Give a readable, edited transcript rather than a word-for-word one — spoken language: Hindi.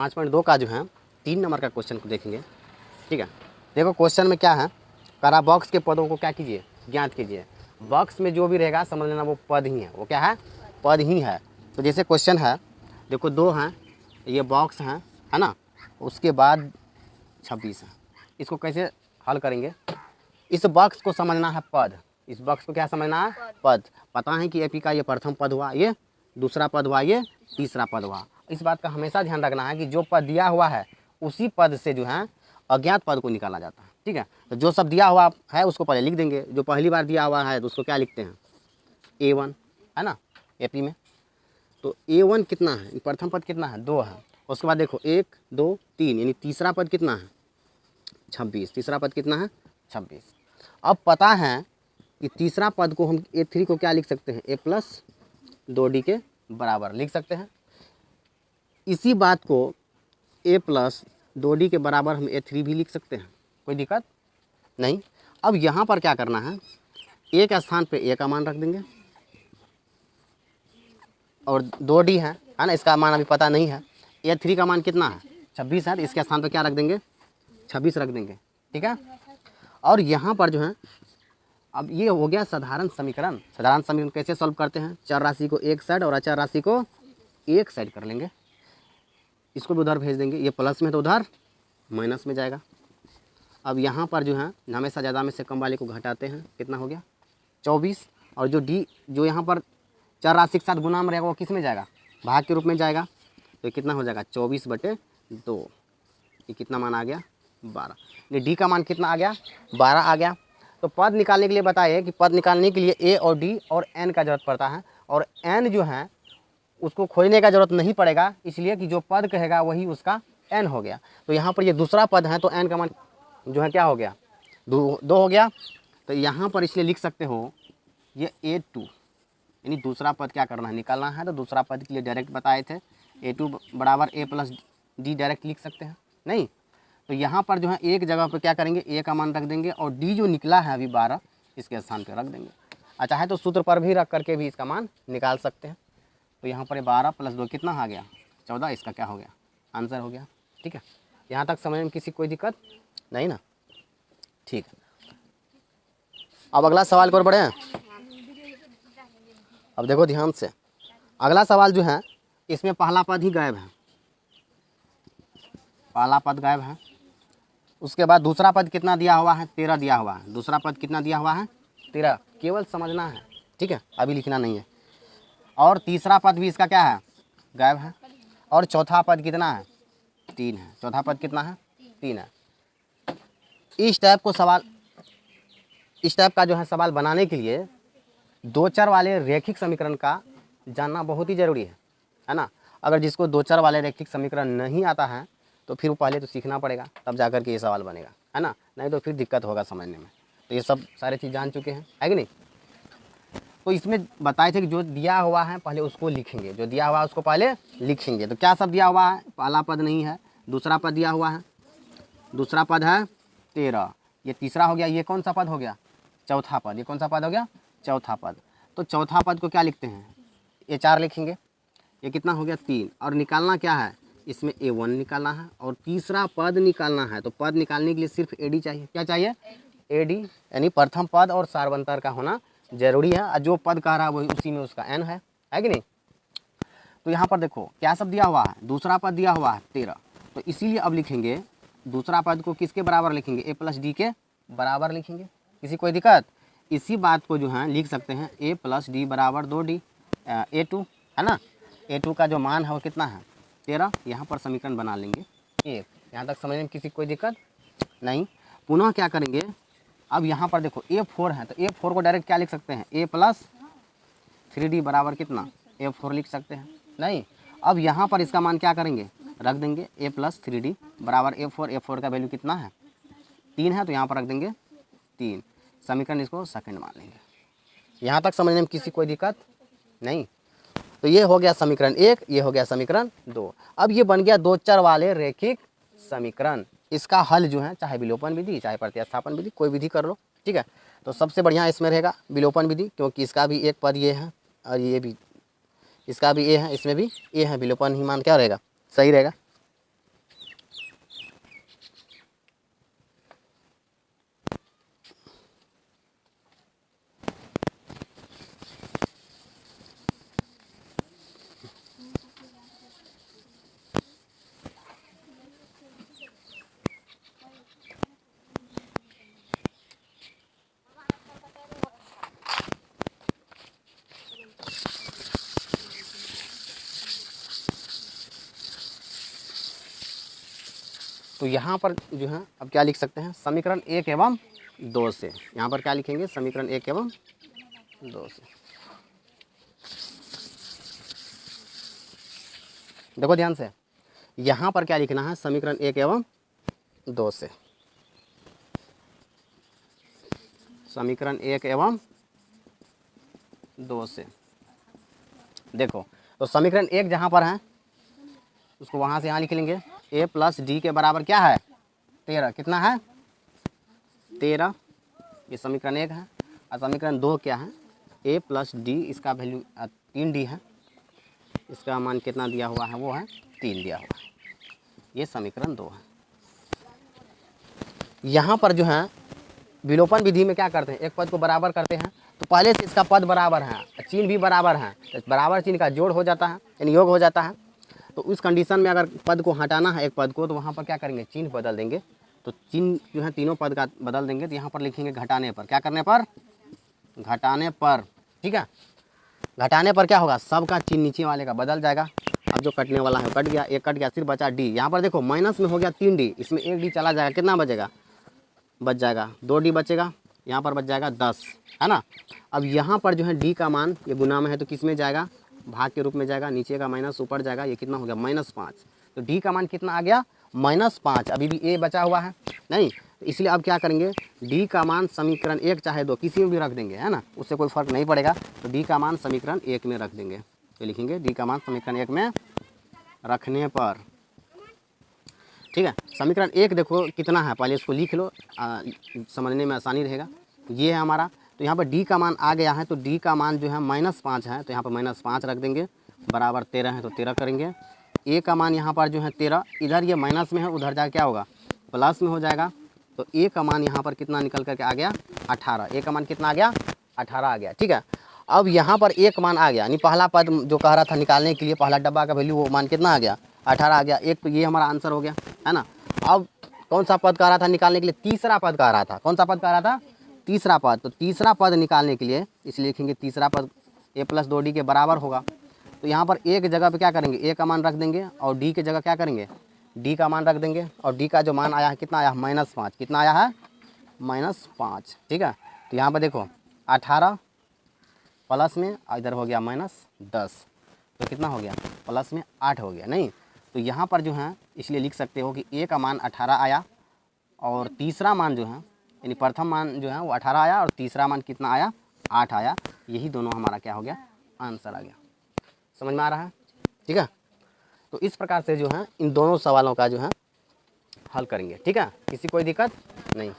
5.2 का जो है 3 नंबर का क्वेश्चन को देखेंगे। ठीक है, देखो क्वेश्चन में क्या है, करा बॉक्स के पदों को क्या कीजिए, ज्ञात कीजिए। बॉक्स में जो भी रहेगा समझ लेना वो पद ही है, वो क्या है, पद ही है। तो जैसे क्वेश्चन है, देखो 2 हैं, ये बॉक्स है ना, उसके बाद 26 है। इसको कैसे हल करेंगे, इस बॉक्स को समझना है पद, इस बॉक्स को क्या समझना है, पद। पता है कि एपी का ये प्रथम पद हुआ, ये दूसरा पद हुआ, ये तीसरा पद हुआ। इस बात का हमेशा ध्यान रखना है कि जो पद दिया हुआ है उसी पद से जो है अज्ञात पद को निकाला जाता है। ठीक है, तो जो सब दिया हुआ है उसको पहले लिख देंगे। जो पहली बार दिया हुआ है तो उसको क्या लिखते हैं, A1 है ना, एपी में। तो A1 कितना है, प्रथम पद कितना है, 2 है। उसके बाद देखो 1 2 3, यानी तीसरा पद कितना है, 26। तीसरा पद कितना है, 26। अब पता है कि तीसरा पद को हम A3 को क्या लिख सकते हैं, A+2D के बराबर लिख सकते हैं। इसी बात को A+2D के बराबर हम A3 भी लिख सकते हैं, कोई दिक्कत नहीं। अब यहाँ पर क्या करना है, A के स्थान पे A का मान रख देंगे और 2D है ना, इसका मान अभी पता नहीं है। A3 का मान कितना है, 26 है, तो इसके स्थान पे क्या रख देंगे, 26 रख देंगे। ठीक है, और यहाँ पर जो है अब ये हो गया साधारण समीकरण। साधारण समीकरण कैसे सॉल्व करते हैं, चर राशि को एक साइड और अचर राशि को एक साइड कर लेंगे, इसको भी उधर भेज देंगे। ये प्लस में तो उधर माइनस में जाएगा। अब यहाँ पर जो है हमेशा ज़्यादा में से कम वाले को घटाते हैं, कितना हो गया 24। और जो डी जो यहाँ पर चर राशि के साथ गुना में रहेगा वो किस में जाएगा, भाग के रूप में जाएगा। तो ये कितना हो जाएगा 24/2, ये कितना मान आ गया 12। ये डी का मान कितना आ गया, 12 आ गया। तो पद निकालने के लिए बताइए कि पद निकालने के लिए ए और डी और एन का जरूरत पड़ता है, और एन जो है उसको खोजने का जरूरत नहीं पड़ेगा, इसलिए कि जो पद कहेगा वही उसका एन हो गया। तो यहाँ पर ये दूसरा पद है तो एन का मान जो है क्या हो गया, 2 हो गया। तो यहाँ पर इसलिए लिख सकते हो ये A2, यानी दूसरा पद क्या करना है, निकालना है। तो दूसरा पद के लिए डायरेक्ट बताए थे, A2 बराबर A+D डायरेक्ट लिख सकते हैं नहीं। तो यहाँ पर जो है एक जगह पर क्या करेंगे, A का मान रख देंगे और D जो निकला है अभी 12 इसके स्थान पर रख देंगे। अच्छा है तो सूत्र पर भी रख करके भी इसका मान निकाल सकते हैं। तो यहाँ पर 12 + 2 कितना आ गया 14, इसका क्या हो गया, आंसर हो गया। ठीक है, यहाँ तक समझ में किसी कोई दिक्कत नहीं ना, ठीक है। अब अगला सवाल पर बढ़े हैं। अब देखो ध्यान से, अगला सवाल जो है इसमें पहला पद ही गायब है, पहला पद गायब है। उसके बाद दूसरा पद कितना दिया हुआ है, 13 दिया हुआ है। दूसरा पद कितना दिया हुआ है, 13, केवल समझना है। ठीक है, अभी लिखना नहीं है। और तीसरा पद भी इसका क्या है, गायब है। और चौथा पद कितना है, 3 है। चौथा पद कितना है, 3 है। इस टाइप का जो है सवाल बनाने के लिए दो चर वाले रैखिक समीकरण का जानना बहुत ही ज़रूरी है ना। अगर जिसको दो चर वाले रैखिक समीकरण नहीं आता है तो फिर वो पहले तो सीखना पड़ेगा, तब जाकर के ये सवाल बनेगा, है ना, नहीं तो फिर दिक्कत होगा समझने में। तो ये सब सारे चीज़ जान चुके हैं, है कि नहीं। तो इसमें बताए थे कि जो दिया हुआ है पहले उसको लिखेंगे, जो दिया हुआ है उसको पहले लिखेंगे। तो क्या सब दिया हुआ है, पहला पद नहीं है, दूसरा पद दिया हुआ है, दूसरा पद है 13, ये तीसरा हो गया। ये कौन सा पद हो गया, चौथा पद। ये कौन सा पद हो गया, चौथा पद। तो चौथा पद को क्या लिखते हैं, ये 4 लिखेंगे। ये कितना हो गया 3, और निकालना क्या है, इसमें A1 निकालना है और तीसरा पद निकालना है। तो पद निकालने के लिए सिर्फ AD चाहिए, क्या चाहिए, AD, यानी प्रथम पद और सार्वंतर का होना जरूरी है। और जो पद कह रहा है वही उसी में उसका n है कि नहीं। तो यहाँ पर देखो क्या सब दिया हुआ है, दूसरा पद दिया हुआ है 13, तो इसीलिए अब लिखेंगे दूसरा पद को किसके बराबर लिखेंगे, A+D के बराबर लिखेंगे। किसी कोई दिक्कत, इसी बात को जो है लिख सकते हैं A+D बराबर 2D A2, है ना। A2 का जो मान है वो कितना है 13। यहाँ पर समीकरण बना लेंगे 1। यहाँ तक समझने में किसी कोई दिक्कत नहीं। पुनः क्या करेंगे, अब यहाँ पर देखो A4 है, तो A4 को डायरेक्ट क्या लिख सकते हैं, A+3D बराबर कितना, A4 लिख सकते हैं नहीं। अब यहाँ पर इसका मान क्या करेंगे, रख देंगे A+3D बराबर A4। A4 का वैल्यू कितना है 3 है, तो यहाँ पर रख देंगे 3। समीकरण इसको सेकंड मान लेंगे। यहाँ तक समझने में किसी कोई दिक्कत नहीं। तो ये हो गया समीकरण 1, ये हो गया समीकरण 2। अब ये बन गया दो चर वाले रैखिक समीकरण। इसका हल जो है चाहे विलोपन विधि चाहे प्रतिस्थापन विधि, कोई विधि कर लो। ठीक है, तो सबसे बढ़िया इसमें रहेगा विलोपन विधि, क्योंकि इसका भी एक पद ये है और ये भी इसका भी ए है, इसमें भी ए है। विलोपन ही मान क्या रहेगा, सही रहेगा। तो यहाँ पर जो है अब क्या लिख सकते हैं, समीकरण 1 एवं 2 से, यहाँ पर क्या लिखेंगे, समीकरण 1 एवं 2 से। देखो ध्यान से, यहाँ पर क्या लिखना है, समीकरण 1 एवं 2 से, समीकरण 1 एवं 2 से। देखो तो समीकरण 1 जहाँ पर है उसको वहाँ से यहाँ लिख लेंगे, a प्लस डी के बराबर क्या है, 13। कितना है, 13। ये समीकरण 1 है। और समीकरण 2 क्या है, a प्लस डी, इसका वैल्यू 3d है, इसका मान कितना दिया हुआ है, वो है 3 दिया हुआ है। ये समीकरण 2 है। यहाँ पर जो है विलोपन विधि में क्या करते हैं, एक पद को बराबर करते हैं तो पहले से इसका पद बराबर है, चिन्ह भी बराबर है, तो बराबर चिन्ह का जोड़ हो जाता है, यानी योग हो जाता है। तो उस कंडीशन में अगर पद को हटाना है एक पद को, तो वहाँ पर क्या करेंगे, चिन्ह बदल देंगे। तो चिन्ह जो है तीनों पद का बदल देंगे। तो यहाँ पर लिखेंगे घटाने पर, क्या करने पर, घटाने पर, ठीक है। घटाने पर क्या होगा, सबका चिन्ह नीचे वाले का बदल जाएगा। अब जो कटने वाला है कट गया, एक कट गया, सिर्फ बचा डी। यहाँ पर देखो माइनस में हो गया 3d, इसमें 1d चला जाएगा, कितना बचेगा, बच जाएगा 2d बचेगा, यहाँ पर बच जाएगा 10, है ना। अब यहाँ पर जो है d का मान, ये गुना में है तो किस में जाएगा, भाग के रूप में जाएगा, नीचे का माइनस ऊपर जाएगा, ये कितना हो गया, -5। तो d का मान कितना आ गया, -5। अभी भी a बचा हुआ है नहीं, तो इसलिए अब क्या करेंगे, d का मान समीकरण 1 चाहे 2 किसी में भी रख देंगे, है ना, उससे कोई फर्क नहीं पड़ेगा। तो d का मान समीकरण 1 में रख देंगे। तो लिखेंगे d का मान समीकरण 1 में रखने पर, ठीक है। समीकरण 1 देखो कितना है, पहले इसको लिख लो, समझने में आसानी रहेगा। ये है हमारा, तो यहाँ पर d का मान आ गया है, तो d का मान जो है -5 है, तो यहाँ पर -5 रख देंगे, बराबर 13 है तो 13 करेंगे। a का मान यहाँ पर जो है 13, इधर ये माइनस में है, उधर जाकर क्या होगा, प्लस में हो जाएगा। तो a का मान यहाँ पर कितना निकल करके आ गया, 18। a का मान कितना आ गया, 18 आ गया, ठीक है। अब यहाँ पर एक मान आ गया, यानी पहला पद जो कह रहा था निकालने के लिए, पहला डब्बा का वैल्यू, वो मान कितना आ गया, 18 आ गया। एक तो ये हमारा आंसर हो गया, है ना। अब कौन सा पद कह रहा था निकालने के लिए, तीसरा पद कह रहा था। कौन सा पद कह रहा था, तीसरा पद। तो तीसरा पद निकालने के लिए इसलिए लिखेंगे तीसरा पद a प्लस 2d के बराबर होगा। तो यहाँ पर एक जगह पे क्या करेंगे, a का मान रख देंगे, और d की जगह क्या करेंगे, d का मान रख देंगे। और d का जो मान आया है कितना आया है, -5। कितना आया है, -5, ठीक है। तो यहाँ पर देखो 18 प्लस में, इधर हो गया -10, तो कितना हो गया, प्लस में 8 हो गया, नहीं। तो यहाँ पर जो है इसलिए लिख सकते हो कि a का मान 18 आया, और तीसरा मान जो है, यानी प्रथम मान जो है वो 18 आया, और तीसरा मान कितना आया, 8 आया। यही दोनों हमारा क्या हो गया, आंसर आ गया। समझ में आ रहा है, ठीक है। तो इस प्रकार से जो है इन दोनों सवालों का जो है हल करेंगे, ठीक है, किसी कोई दिक्कत नहीं।